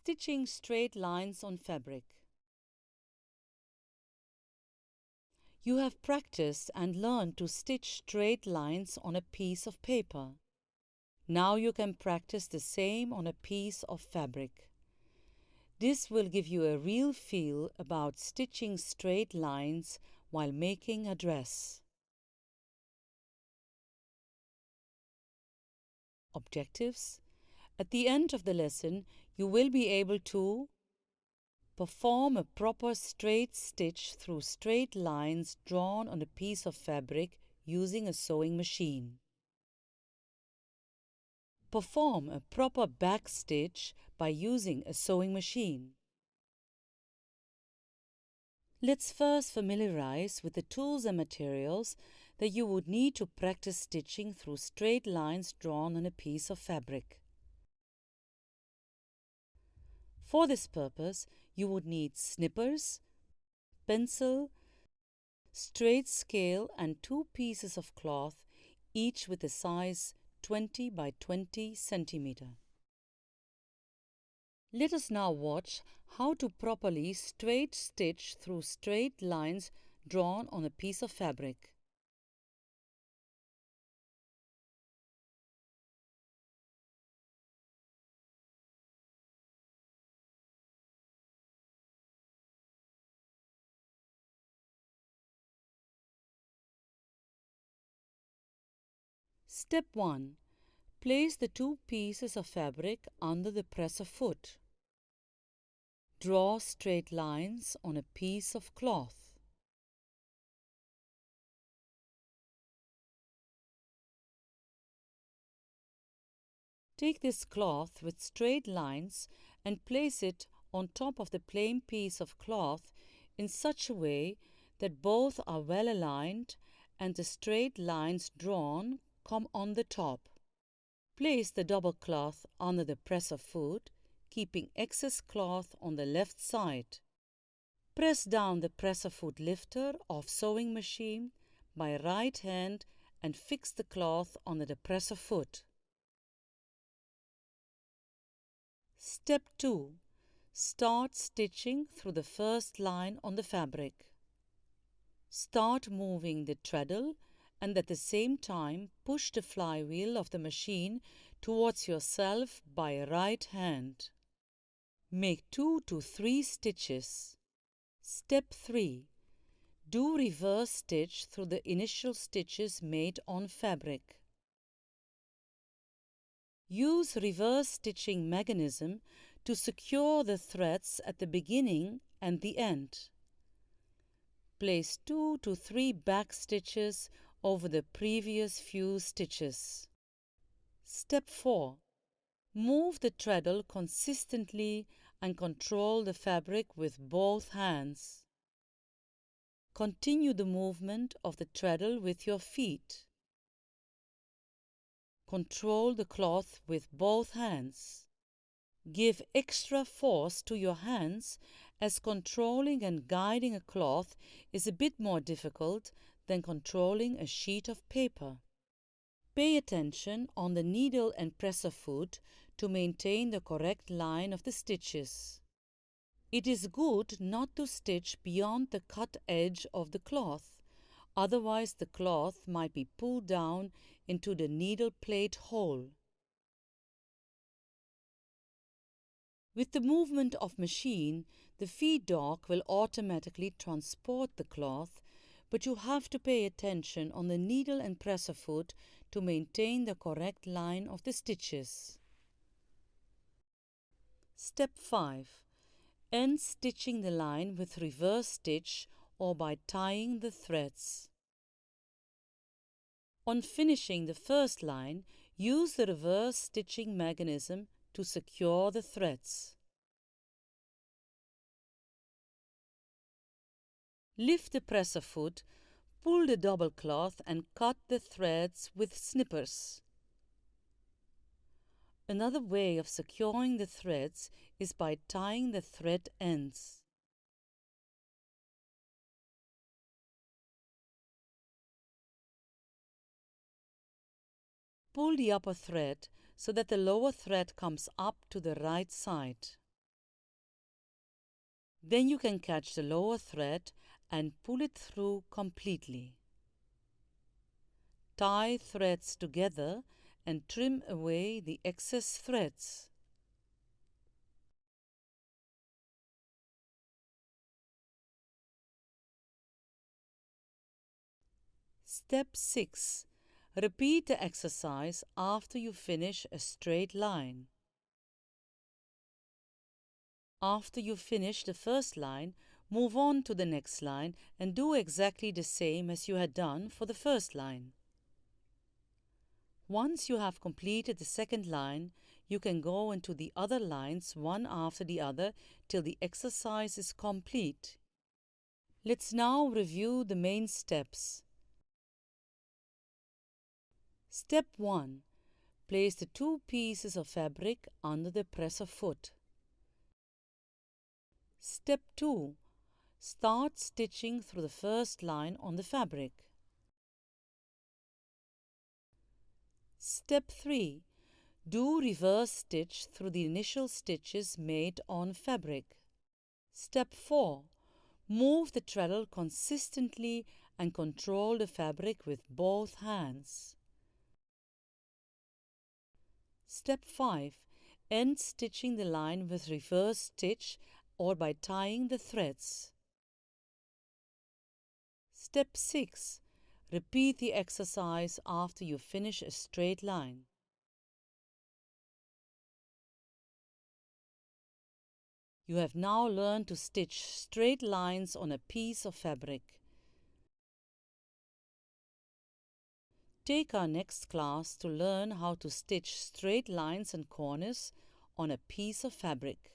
Stitching straight lines on fabric. You have practiced and learned to stitch straight lines on a piece of paper. Now you can practice the same on a piece of fabric. This will give you a real feel about stitching straight lines while making a dress. Objectives. At the end of the lesson, you will be able to perform a proper straight stitch through straight lines drawn on a piece of fabric using a sewing machine. Perform a proper back stitch by using a sewing machine. Let's first familiarize with the tools and materials that you would need to practice stitching through straight lines drawn on a piece of fabric. For this purpose, you would need snippers, pencil, straight scale and 2 pieces of cloth, each with a size 20 by 20 centimeter. Let us now watch how to properly straight stitch through straight lines drawn on a piece of fabric. Step 1. Place the 2 pieces of fabric under the presser foot. Draw straight lines on a piece of cloth. Take this cloth with straight lines and place it on top of the plain piece of cloth in such a way that both are well aligned and the straight lines drawn come on the top. Place the double cloth under the presser foot, keeping excess cloth on the left side. Press down the presser foot lifter of sewing machine by right hand and fix the cloth under the presser foot. Step 2. Start stitching through the first line on the fabric. Start moving the treadle and at the same time push the flywheel of the machine towards yourself by right hand. Make 2 to 3 stitches. Step 3. Do reverse stitch through the initial stitches made on fabric. Use reverse stitching mechanism to secure the threads at the beginning and the end. Place 2 to 3 back stitches over the previous few stitches. Step 4. Move the treadle consistently and control the fabric with both hands. Continue the movement of the treadle with your feet. Control the cloth with both hands. Give extra force to your hands as controlling and guiding a cloth is a bit more difficult than controlling a sheet of paper. Pay attention on the needle and presser foot to maintain the correct line of the stitches. It is good not to stitch beyond the cut edge of the cloth, otherwise the cloth might be pulled down into the needle plate hole. With the movement of machine, the feed dock will automatically transport the cloth, but you have to pay attention on the needle and presser foot to maintain the correct line of the stitches. Step 5. End stitching the line with reverse stitch or by tying the threads. On finishing the first line, use the reverse stitching mechanism to secure the threads. Lift the presser foot, pull the double cloth and cut the threads with snippers. Another way of securing the threads is by tying the thread ends. Pull the upper thread so that the lower thread comes up to the right side. Then you can catch the lower thread and pull it through completely. Tie threads together and trim away the excess threads. Step 6. Repeat the exercise after you finish a straight line. After you finish the first line, move on to the next line and do exactly the same as you had done for the first line. Once you have completed the second line, you can go into the other lines one after the other till the exercise is complete. Let's now review the main steps. Step 1. Place the two pieces of fabric under the presser foot. Step 2. Start stitching through the first line on the fabric. Step 3. Do reverse stitch through the initial stitches made on fabric. Step 4. Move the treadle consistently and control the fabric with both hands. Step 5. End stitching the line with reverse stitch or by tying the threads. Step 6. Repeat the exercise after you finish a straight line. You have now learned to stitch straight lines on a piece of fabric. Take our next class to learn how to stitch straight lines and corners on a piece of fabric.